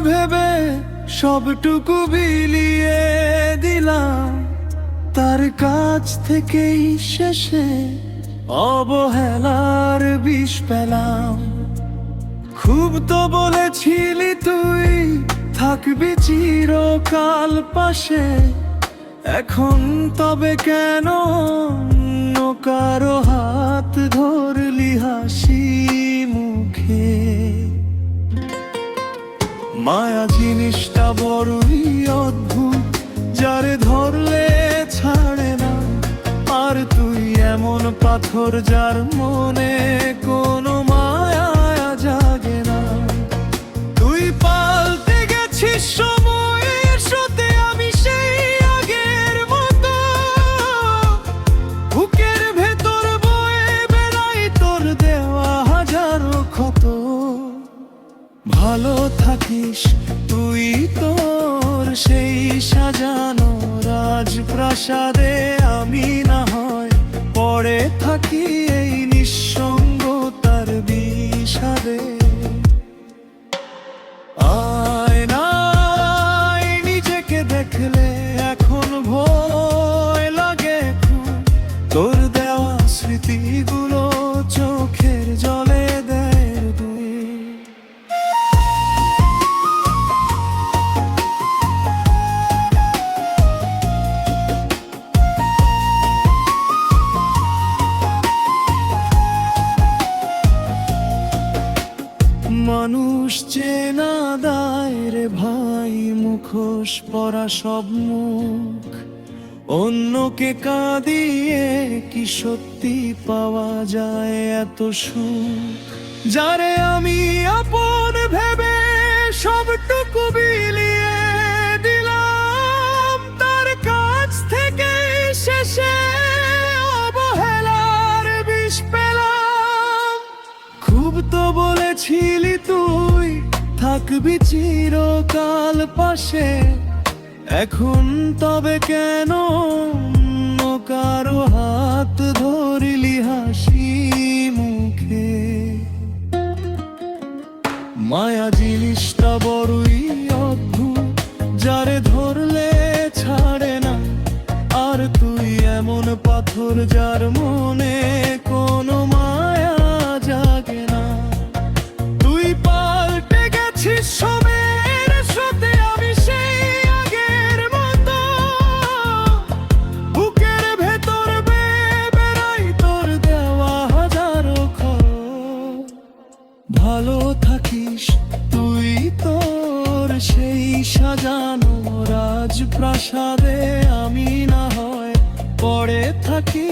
ভেবে সবটুকু বিলিয়ে দিলাম, তার কাছ থেকেই শেষে অবহেলার বিষ পেলাম। খুব তো বলেছিলি তুই থাকবি চিরকাল পাশে, এখন তবে কেন অন্য কারো হাত ধরলি হাসি মুখে? মায়া জিনিসটা বড়ই অদ্ভুত, যারে ধরলে ছাড়ে না। আর তুই এমন পাথর যার মনে কোনো মায়া জাগে না। তুই পাল্টে গেছিস সময়ের সাথে, আমি সেই আগের মতো। বুকের ভেতর বয়ে বেড়াই তোর দেওয়া হাজারো ক্ষত। ভালো থাকিস তুই তোর সেই সাজানো রাজপ্রাসাদে, আমি না হয় পড়ে থাকি এই নিঃসঙ্গতার বিষাদে। আয়নায় নিজেকে দেখলে এখন ভয় লাগে খুব, তোর দেওয়া স্মৃতিগুলো চোখের জলে দেয় দুই। মানুষ চেনা দায় রে ভাই, মুখোশ পরা সব মুখ। অন্যকে কাঁদিয়ে কি সত্যি পাওয়া যায় এত সুখ? যারে আমি আপন ভেবে সবটুকু বিলিয়ে দিলাম, তার কাছ থেকে শেষে অবহেলার বিষ পেলাম। খুব তো বলেছিলি তুই থাকবি চিরকাল পাশে, এখন তবে কেন অন্য কারো হাত ধরিলি হাসি মুখে? মায়া জিনিসটা বড়ই অদ্ভুত, যারে ধরলে ছাড়ে না। আর তুই এমন পাথর যার মনে কোনো মায়া জাগে না। তুই পাল্টে গেছিস সময়ের সাথে, আমি সেই আগের মতো। বুকের ভেতর বেয়ে বেড়াই তোর দেওয়া হাজারো ক্ষত। ভালো থাকিস তুই তোর সেই সাজানো রাজপ্রাসাদে, আমি না হয় পড়ে থাকি